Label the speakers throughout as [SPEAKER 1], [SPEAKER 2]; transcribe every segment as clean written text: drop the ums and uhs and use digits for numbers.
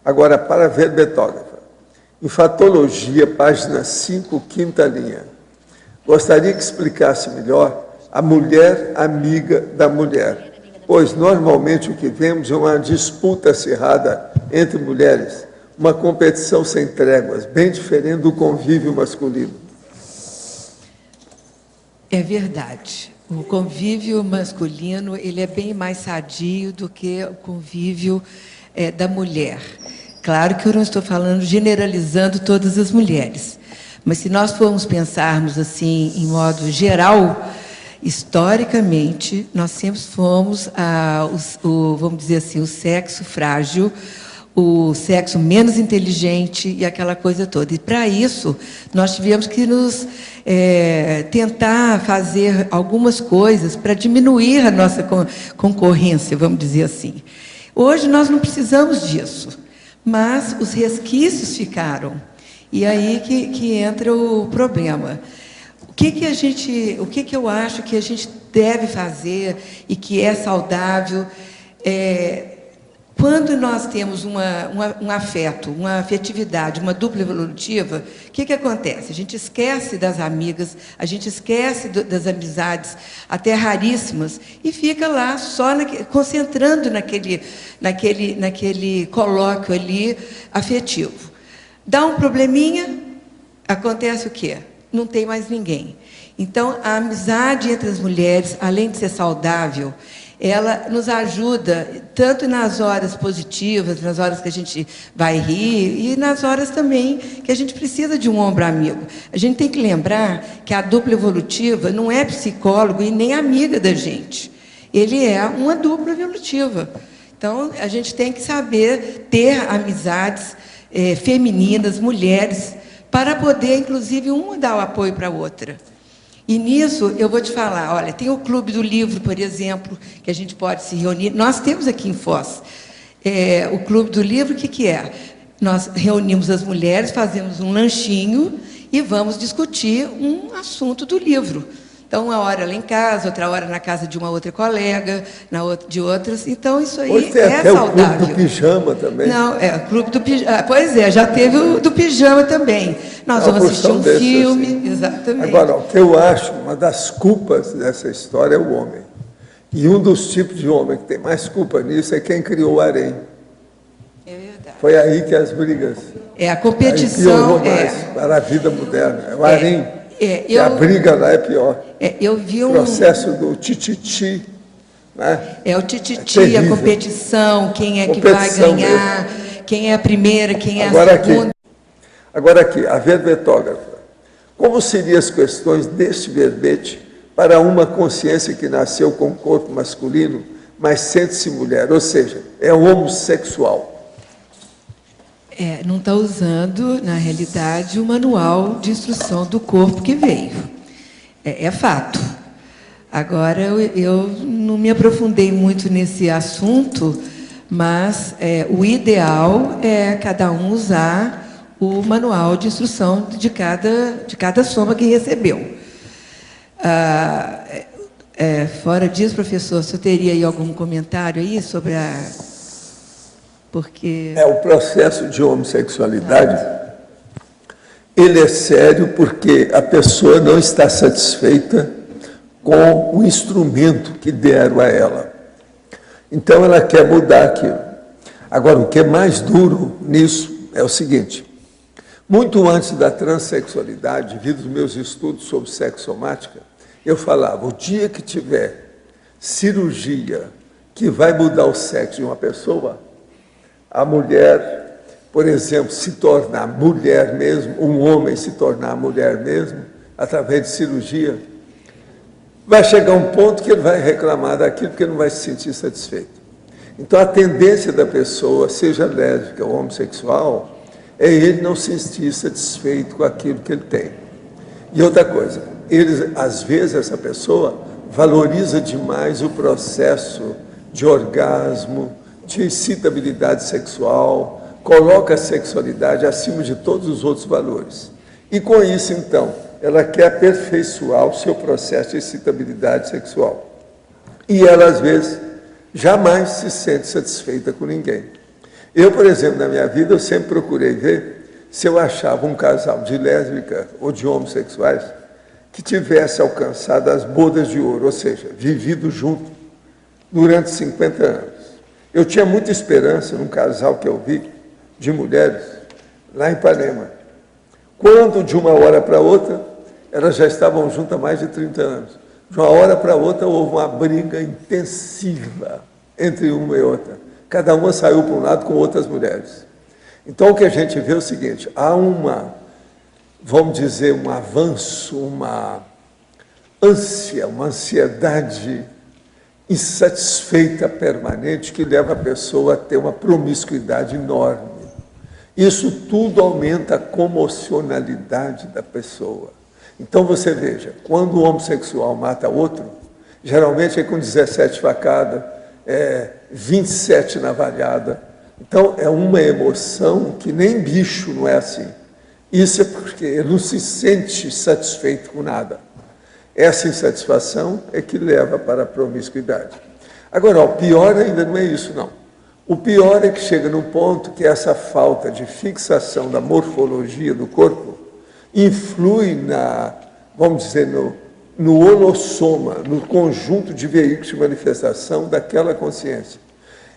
[SPEAKER 1] Agora, para a verbetógrafa, enfatologia, página 5, quinta linha. Gostaria que explicasse melhor a mulher amiga da mulher, pois normalmente o que vemos é uma disputa acirrada entre mulheres, uma competição sem tréguas, bem diferente do convívio masculino.
[SPEAKER 2] É verdade. O convívio masculino ele é bem mais sadio do que o convívio da mulher. Claro que eu não estou falando generalizando todas as mulheres, mas se nós formos pensarmos assim em modo geral, historicamente nós sempre fomos vamos dizer assim, o sexo frágil, o sexo menos inteligente e aquela coisa toda. E, para isso, nós tivemos que tentar fazer algumas coisas para diminuir a nossa concorrência, vamos dizer assim. Hoje, nós não precisamos disso, mas os resquícios ficaram. E aí que entra o problema. O que eu acho que a gente deve fazer e que é saudável quando nós temos um afeto, uma afetividade, uma dupla evolutiva, o que acontece? A gente esquece das amigas, a gente esquece das amizades, até raríssimas, e fica lá só concentrando naquele colóquio ali afetivo. Dá um probleminha, acontece o quê? Não tem mais ninguém. Então, a amizade entre as mulheres, além de ser saudável, ela nos ajuda tanto nas horas positivas, nas horas que a gente vai rir, e nas horas também que a gente precisa de um ombro amigo. A gente tem que lembrar que a dupla evolutiva não é psicólogo e nem amiga da gente. Ele é uma dupla evolutiva. Então, a gente tem que saber ter amizades femininas, mulheres, para poder, inclusive, uma dar o apoio para a outra. E nisso, eu vou te falar, olha, tem o Clube do Livro, por exemplo, que a gente pode se reunir. Nós temos aqui em Foz o Clube do Livro, o que é? Nós reunimos as mulheres, fazemos um lanchinho e vamos discutir um assunto do livro. Então, uma hora lá em casa, outra hora na casa de uma outra colega, de outras. Então, isso aí
[SPEAKER 1] hoje tem
[SPEAKER 2] é
[SPEAKER 1] até
[SPEAKER 2] saudável.
[SPEAKER 1] O Clube do Pijama também.
[SPEAKER 2] Não, o Clube do Pijama. Pois é, já teve o do Pijama também. Nós vamos assistir um filme, assim. Exatamente.
[SPEAKER 1] Agora, o que eu acho, uma das culpas dessa história é o homem. E um dos tipos de homem que tem mais culpa nisso é quem criou o harém.
[SPEAKER 2] É verdade.
[SPEAKER 1] Foi aí que as brigas...
[SPEAKER 2] A competição...
[SPEAKER 1] para a vida moderna. É o harém. A briga lá é pior.
[SPEAKER 2] Eu vi
[SPEAKER 1] o processo do tititi. Né?
[SPEAKER 2] O tititi, a competição, quem é que vai ganhar, mesmo. Quem é a primeira, quem é a segunda.
[SPEAKER 1] Agora aqui, a verbetógrafa. Como seriam as questões deste verbete para uma consciência que nasceu com o corpo masculino, mas sente-se mulher, ou seja, é homossexual?
[SPEAKER 2] Não está usando, na realidade, o manual de instrução do corpo que veio. É fato. Agora, eu não me aprofundei muito nesse assunto, mas o ideal é cada um usar o manual de instrução de cada soma que recebeu. Fora disso, professor, você teria aí algum comentário aí sobre porque...
[SPEAKER 1] O processo de homossexualidade, ele é sério porque a pessoa não está satisfeita com o instrumento que deram a ela. Então, ela quer mudar aquilo. Agora, o que é mais duro nisso é o seguinte: muito antes da transexualidade, devido aos meus estudos sobre sexomática, eu falava, o dia que tiver cirurgia que vai mudar o sexo de uma pessoa, a mulher, por exemplo, se tornar mulher mesmo, um homem se tornar mulher mesmo, através de cirurgia, vai chegar um ponto que ele vai reclamar daquilo porque não vai se sentir satisfeito. Então, a tendência da pessoa, seja lésbica ou homossexual, é ele não se sentir satisfeito com aquilo que ele tem. E outra coisa, às vezes, essa pessoa valoriza demais o processo de orgasmo, de excitabilidade sexual, coloca a sexualidade acima de todos os outros valores. E com isso, então, ela quer aperfeiçoar o seu processo de excitabilidade sexual. E ela, às vezes, jamais se sente satisfeita com ninguém. Eu, por exemplo, na minha vida, eu sempre procurei ver se eu achava um casal de lésbica ou de homossexuais que tivesse alcançado as bodas de ouro, ou seja, vivido junto durante 50 anos. Eu tinha muita esperança num casal que eu vi de mulheres lá em Ipanema. Quando, de uma hora para outra, elas já estavam juntas há mais de 30 anos. De uma hora para outra, houve uma briga intensiva entre uma e outra. Cada uma saiu para um lado com outras mulheres. Então, o que a gente vê é o seguinte, há vamos dizer, um avanço, uma ânsia, uma ansiedade insatisfeita permanente que leva a pessoa a ter uma promiscuidade enorme. Isso tudo aumenta a comocionalidade da pessoa. Então você veja, quando o homossexual mata outro, geralmente é com 17 facadas, 27 navalhadas. Então é uma emoção que nem bicho não é assim. Isso é porque ele não se sente satisfeito com nada. Essa insatisfação é que leva para a promiscuidade. Agora, o pior ainda não é isso, não. O pior é que chega num ponto que essa falta de fixação da morfologia do corpo influi vamos dizer, no holossoma, no conjunto de veículos de manifestação daquela consciência.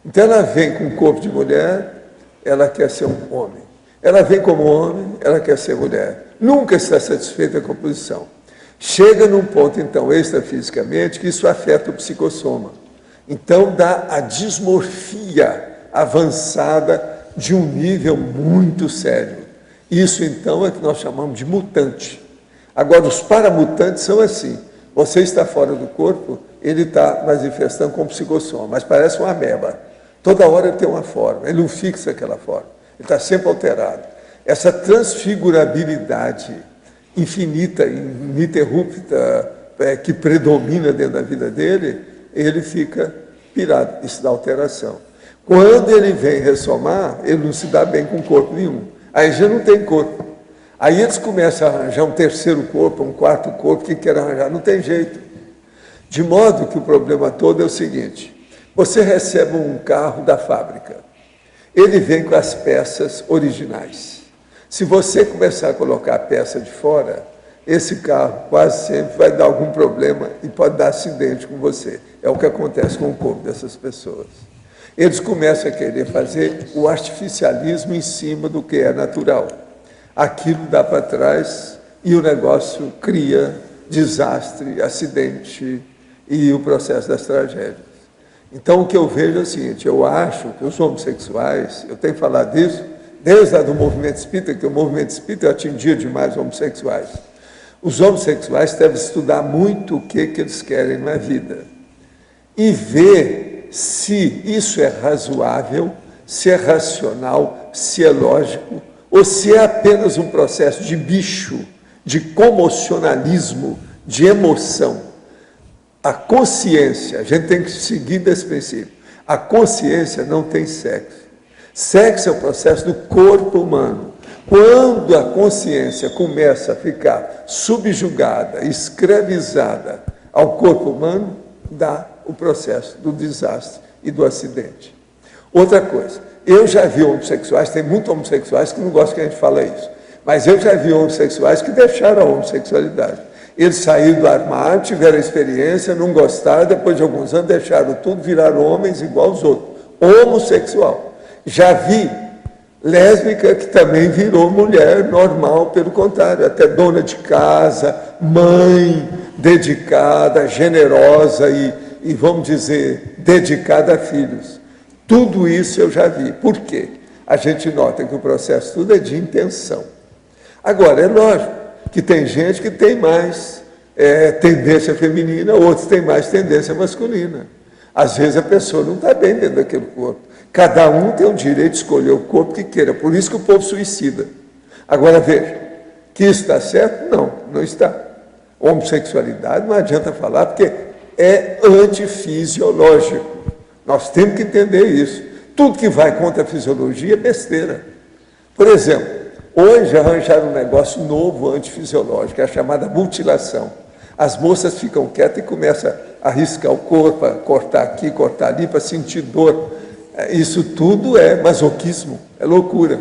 [SPEAKER 1] Então ela vem com o corpo de mulher, ela quer ser um homem. Ela vem como homem, ela quer ser mulher. Nunca está satisfeita com a posição. Chega num ponto, então, extrafisicamente, que isso afeta o psicossoma. Então dá a dismorfia avançada de um nível muito sério. Isso, então, é que nós chamamos de mutante. Agora, os paramutantes são assim. Você está fora do corpo, ele está manifestando como psicossoma, mas parece uma ameba. Toda hora ele tem uma forma, ele não fixa aquela forma. Ele está sempre alterado. Essa transfigurabilidade infinita, ininterrupta, que predomina dentro da vida dele, ele fica pirado. Isso dá alteração. Quando ele vem ressomar, ele não se dá bem com corpo nenhum. Aí já não tem corpo. Aí eles começam a arranjar um terceiro corpo, um quarto corpo, que quer arranjar. Não tem jeito. De modo que o problema todo é o seguinte: você recebe um carro da fábrica. Ele vem com as peças originais. Se você começar a colocar a peça de fora, esse carro quase sempre vai dar algum problema e pode dar acidente com você. É o que acontece com o corpo dessas pessoas. Eles começam a querer fazer o artificialismo em cima do que é natural. Aquilo dá para trás e o negócio cria desastre, acidente e o processo das tragédias. Então, o que eu vejo é o seguinte: eu acho que os homossexuais, eu tenho falado disso desde a do movimento espírita, que o movimento espírita atingia demais os homossexuais. Os homossexuais devem estudar muito o que eles querem na vida e ver se isso é razoável, se é racional, se é lógico, ou se é apenas um processo de bicho, de comocionalismo, de emoção. A consciência, a gente tem que seguir desse princípio, a consciência não tem sexo. Sexo é o processo do corpo humano. Quando a consciência começa a ficar subjugada, escravizada ao corpo humano, dá o processo do desastre e do acidente. Outra coisa, eu já vi homossexuais, tem muitos homossexuais que não gostam que a gente fale isso, mas eu já vi homossexuais que deixaram a homossexualidade. Eles saíram do armário, tiveram experiência, não gostaram, depois de alguns anos deixaram tudo, viraram homens igual aos outros. Homossexual. Já vi lésbica que também virou mulher normal, pelo contrário, até dona de casa, mãe, dedicada, generosa e vamos dizer, dedicada a filhos. Tudo isso eu já vi. Por quê? A gente nota que o processo tudo é de intenção. Agora, é lógico que tem gente que tem mais tendência feminina, outros têm mais tendência masculina. Às vezes a pessoa não está bem dentro daquele corpo. Cada um tem o direito de escolher o corpo que queira. Por isso que o povo suicida. Agora, veja, que isso está certo? Não, não está. Homossexualidade não adianta falar, porque é antifisiológico. Nós temos que entender isso. Tudo que vai contra a fisiologia é besteira. Por exemplo, hoje arranjaram um negócio novo antifisiológico, é a chamada mutilação. As moças ficam quietas e começam a riscar o corpo, a cortar aqui, cortar ali, para sentir dor. Isso tudo é masoquismo, é loucura.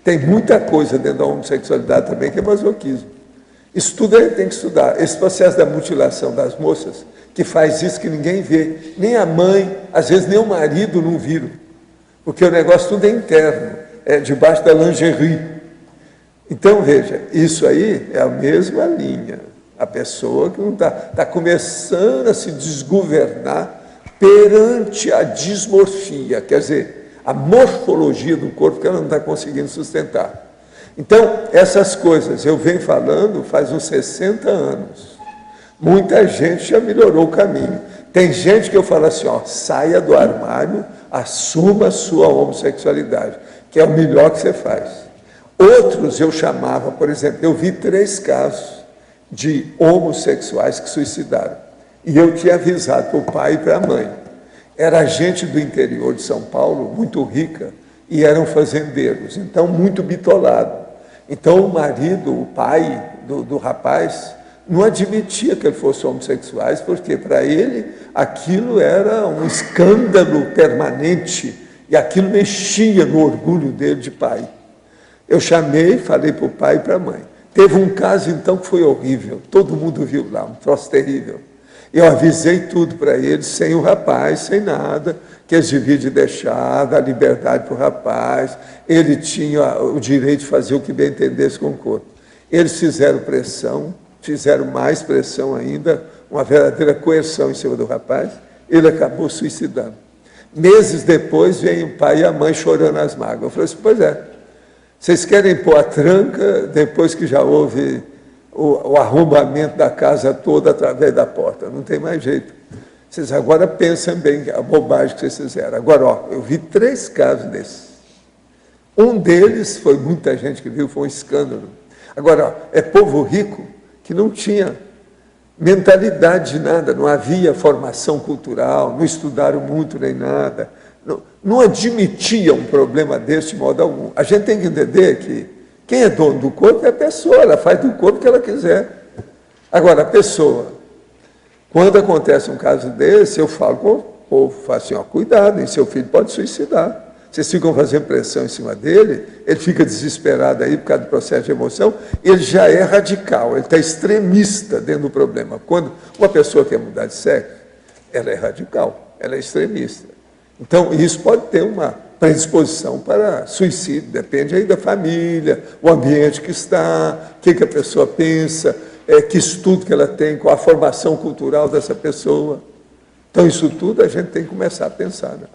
[SPEAKER 1] Tem muita coisa dentro da homossexualidade também que é masoquismo. Isso tudo tem que estudar. Esse processo da mutilação das moças, que faz isso que ninguém vê, nem a mãe, às vezes nem o marido não viram, porque o negócio tudo é interno, é debaixo da lingerie. Então, veja, isso aí é a mesma linha. A pessoa que não está começando a se desgovernar perante a dismorfia, quer dizer, a morfologia do corpo que ela não está conseguindo sustentar. Então, essas coisas eu venho falando faz uns 60 anos. Muita gente já melhorou o caminho. Tem gente que eu falo assim, ó, saia do armário, assuma a sua homossexualidade, que é o melhor que você faz. Outros eu chamava, por exemplo, eu vi 3 casos de homossexuais que suicidaram. E eu tinha avisado para o pai e para a mãe. Era gente do interior de São Paulo, muito rica, e eram fazendeiros, então muito bitolado. Então o marido, o pai do rapaz, não admitia que ele fosse homossexual, porque para ele aquilo era um escândalo permanente, e aquilo mexia no orgulho dele de pai. Eu chamei, falei para o pai e para a mãe. Teve um caso, então, que foi horrível. Todo mundo viu lá, um troço terrível. Eu avisei tudo para eles, sem o rapaz, sem nada, que eles deviam de deixar, dar liberdade para o rapaz. Ele tinha o direito de fazer o que bem entendesse com o corpo. Eles fizeram pressão, fizeram mais pressão ainda, uma verdadeira coerção em cima do rapaz. Ele acabou suicidando. Meses depois, vem o pai e a mãe chorando as mágoas. Eu falei assim, pois é, vocês querem pôr a tranca depois que já houve o arrombamento da casa toda através da porta. Não tem mais jeito. Vocês agora pensam bem a bobagem que vocês fizeram. Agora, ó, eu vi 3 casos desses. Um deles, foi muita gente que viu, foi um escândalo. Agora, ó, é povo rico que não tinha mentalidade de nada, não havia formação cultural, não estudaram muito nem nada. Não admitia um problema desse de modo algum. A gente tem que entender que quem é dono do corpo é a pessoa, ela faz do corpo o que ela quiser. Agora, a pessoa, quando acontece um caso desse, eu falo com o povo, falo assim, ó, cuidado, hein, seu filho pode suicidar. Vocês ficam fazendo pressão em cima dele, ele fica desesperado aí por causa do processo de emoção, ele já é radical, ele está extremista dentro do problema. Quando uma pessoa quer mudar de sexo, ela é radical, ela é extremista. Então, isso pode ter uma predisposição para suicídio, depende aí da família, o ambiente que está, o que a pessoa pensa, que estudo que ela tem, qual a formação cultural dessa pessoa. Então, isso tudo a gente tem que começar a pensar, né?